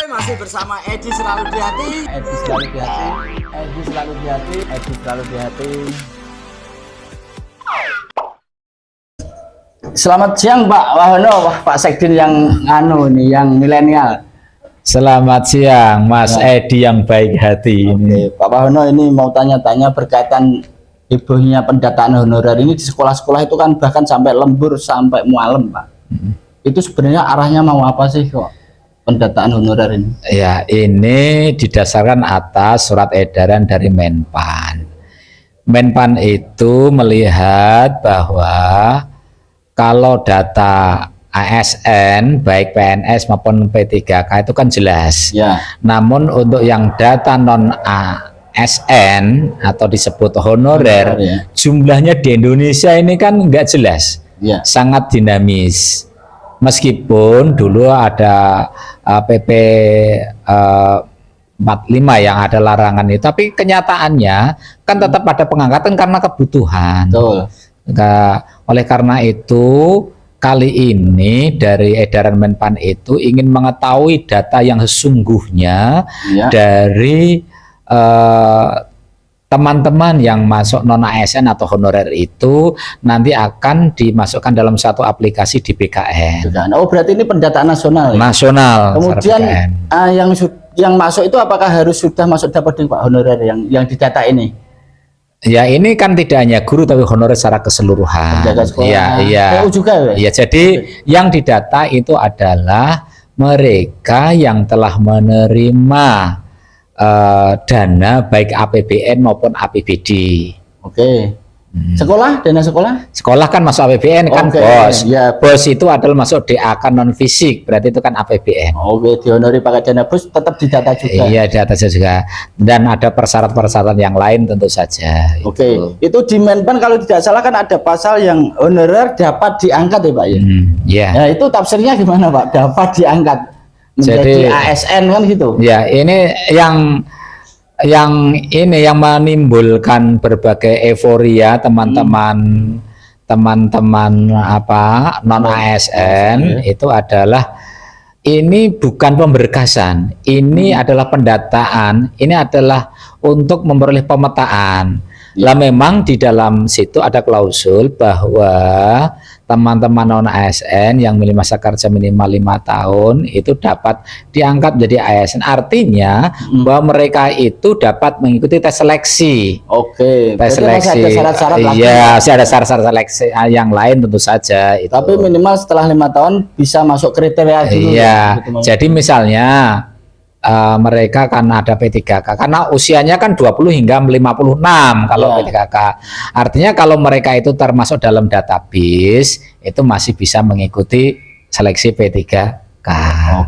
masih bersama Edi selalu di hati. Edi selalu di hati. Edi selalu di hati. Edi selalu di hati. Selamat siang Pak Wahono, Pak Sekdin yang yang milenial. Selamat siang Mas Edi yang baik hati. Oke, Pak Wahono, ini mau tanya-tanya berkaitan hebohnya pendataan honorer ini di sekolah-sekolah itu kan bahkan sampai lembur sampai mualem Pak. Itu sebenarnya arahnya mau apa sih kok pendataan honorer ini? Ya, ini didasarkan atas surat edaran dari Menpan. Menpan itu melihat bahwa kalau data ASN baik PNS maupun P3K itu kan jelas. Ya. Namun untuk yang data non ASN atau disebut honorer, ya, jumlahnya di Indonesia ini kan nggak jelas. Ya. Sangat dinamis. Meskipun dulu ada PP 45 yang ada larangan itu, tapi kenyataannya kan tetap ada pengangkatan karena kebutuhan. Betul. Oleh karena itu kali ini dari edaran Menpan itu ingin mengetahui data yang sesungguhnya dari teman-teman yang masuk non ASN atau honorer itu nanti akan dimasukkan dalam satu aplikasi di BKN. Oh, berarti ini pendataan nasional. Ya? Nasional. Kemudian yang masuk itu apakah harus sudah masuk dapat Pak honorer yang didata ini? Ya, ini kan tidak hanya guru tapi honorer secara keseluruhan. Iya. Juga ya? Ya, jadi yang didata itu adalah mereka yang telah menerima dana baik APBN maupun APBD. Oke. Sekolah, dana sekolah? Sekolah kan masuk APBN kan bos. Ya. Bos itu adalah masuk DAK non fisik, berarti itu kan APBN. Oke, dihonori pakai dana bos tetap didata juga. Iya, data juga. Dan ada persyaratan-persyaratan yang lain tentu saja. Oke, itu di Menpan kalau tidak salah kan ada pasal yang honorer dapat diangkat ya Pak ya? Iya. Nah, itu tafsirnya gimana Pak? Dapat diangkat menjadi ASN kan gitu? Ya, ini yang menimbulkan berbagai euforia teman-teman non ASN itu adalah ini bukan pemberkasan, ini adalah pendataan, ini adalah untuk memperoleh pemetaan. Lah memang di dalam situ ada klausul bahwa teman-teman non ASN yang memiliki masa kerja minimal 5 tahun itu dapat diangkat menjadi ASN. Artinya bahwa mereka itu dapat mengikuti tes seleksi. Oke. Tes seleksi. Masih ada syarat-syarat lagi. Iya, masih ada syarat-syarat seleksi yang lain tentu saja. Itu. Tapi minimal setelah 5 tahun bisa masuk kriteria dulu. Iya. Gitu, jadi misalnya mereka kan ada P3K karena usianya kan 20 hingga 56 kalau P3K. Artinya kalau mereka itu termasuk dalam database itu masih bisa mengikuti seleksi P3K.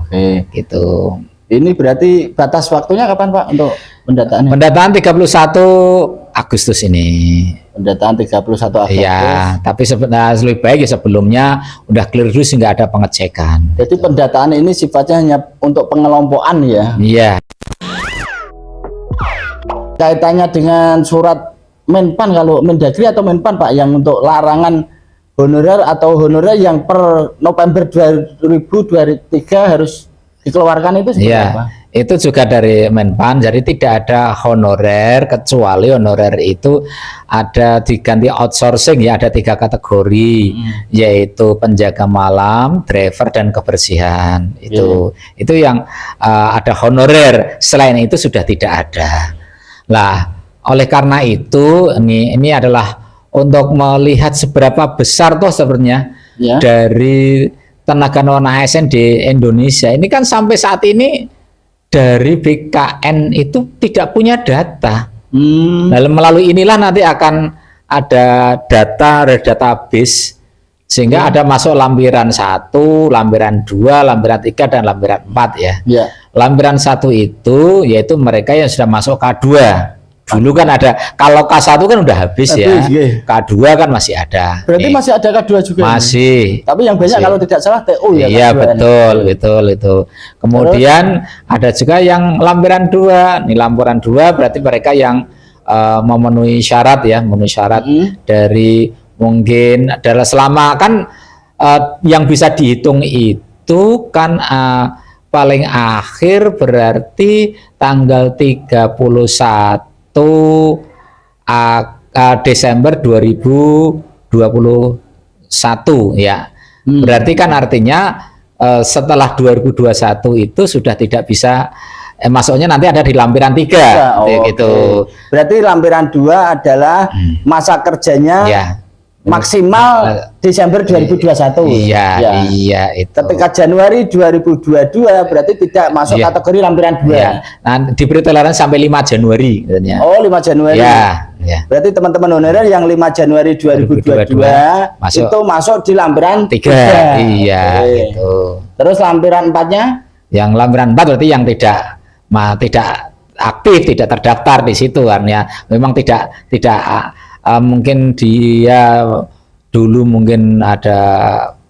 Oke. Gitu. Ini berarti batas waktunya kapan Pak untuk pendataannya? Pendataan 31 Agustus ini. Pendataan 31 Agustus. Iya, tapi sebenarnya lebih baik ya sebelumnya udah clear dulu sehingga ada pengecekan. Jadi pendataan ini sifatnya hanya untuk pengelompokan ya? Iya. Kaitannya dengan surat Menpan, kalau Mendagri atau Menpan Pak yang untuk larangan honorer atau honorer yang per November 2023 harus dikeluarkan itu seperti apa? Itu juga dari Menpan, jadi tidak ada honorer kecuali honorer itu ada diganti outsourcing ya, ada 3 kategori yaitu penjaga malam, driver dan kebersihan. Itu yang ada honorer, selain itu sudah tidak ada. Lah, oleh karena itu ini adalah untuk melihat seberapa besar tuh sebenarnya dari tenaga non ASN di Indonesia. Ini kan sampai saat ini dari BKN itu tidak punya data. Lalu melalui inilah nanti akan ada data dari database sehingga ada masuk lampiran 1, lampiran 2, lampiran 3 dan lampiran 4 ya. Lampiran 1 itu yaitu mereka yang sudah masuk K2. Dulu kan ada, kalau K1 kan udah habis ya. K2 kan masih ada. Berarti masih ada K2 juga? Masih. Tapi yang banyak kalau tidak salah TU ya? Iya, betul itu. Kemudian ada juga yang lampiran 2. Nih lampiran 2 berarti mereka yang memenuhi syarat ya, memenuhi syarat dari mungkin adalah selama kan yang bisa dihitung itu kan paling akhir berarti tanggal 31 Desember 2021 ya. Berarti kan artinya setelah 2021 itu sudah tidak bisa masuknya nanti ada di lampiran 3 gitu. Berarti lampiran 2 adalah masa kerjanya Ya. maksimal Desember 2021. Iya, Ya. iya itu. Ketika Januari 2022 berarti tidak masuk Iya. kategori lampiran 2. Ya. Nah, diberi toleransi sampai 5 Januari katanya. Oh, 5 Januari. Ya, ya. Berarti teman-teman honorer yang 5 Januari 2022 masuk. itu masuk di lampiran 3. Iya, Oke. gitu. Terus lampiran 4-nya Yang lampiran 4 berarti yang tidak aktif, tidak terdaftar di situ kan ya. Memang tidak mungkin dia dulu mungkin ada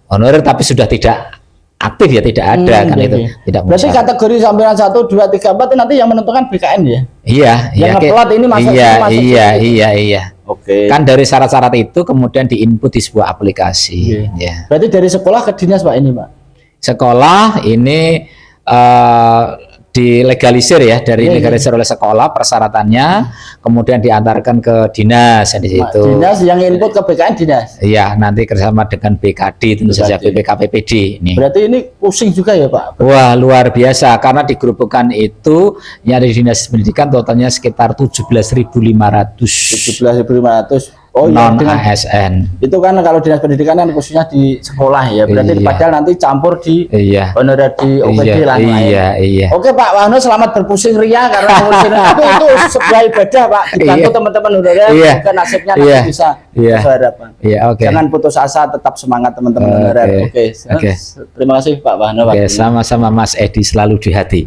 honorer tapi sudah tidak aktif ya, tidak ada kan itu. Tidak berarti mungkin. kategori lampiran 1, 2, 3, 4 itu nanti yang menentukan BKN ya? Iya, Yang ngeplot ini masuk iya, sini, masuk iya, sini. iya. Oke. Kan dari syarat-syarat itu kemudian diinput di sebuah aplikasi. Oke. Ya. Berarti dari sekolah ke dinas Pak ini Pak? Sekolah ini dilegalisir ya, dari legalisir oleh sekolah persyaratannya, kemudian diantarkan ke dinas di situ. Dinas yang input ke BKN dinas. Iya, nanti kerjasama dengan BKD tentu saja, BPK-PPD ini. Berarti ini pusing juga ya Pak? Wah, luar biasa karena di Gerobokan itu yang ada di Dinas Pendidikan totalnya sekitar 17.500 17.500. Oh iya, non dengan ASN. itu kan kalau dinas pendidikan kan khususnya di sekolah ya. Berarti Iya. padahal nanti campur di Iya. honorer di OPD Iya, lah. iya. Oke Pak Wahno, selamat berpusing ria karena ngurusin itu sebuah ibadah Pak. Dibantu Iya. teman-teman honorer, Iya. juga nasibnya Iya. nanti bisa Iya. sesuai harapan. Iya, oke. Jangan putus asa, tetap semangat teman-teman honorer. Oke. Oke. Oke. Terima kasih Pak Wahno. Oke, waktunya. sama-sama Mas Edi, selalu di hati.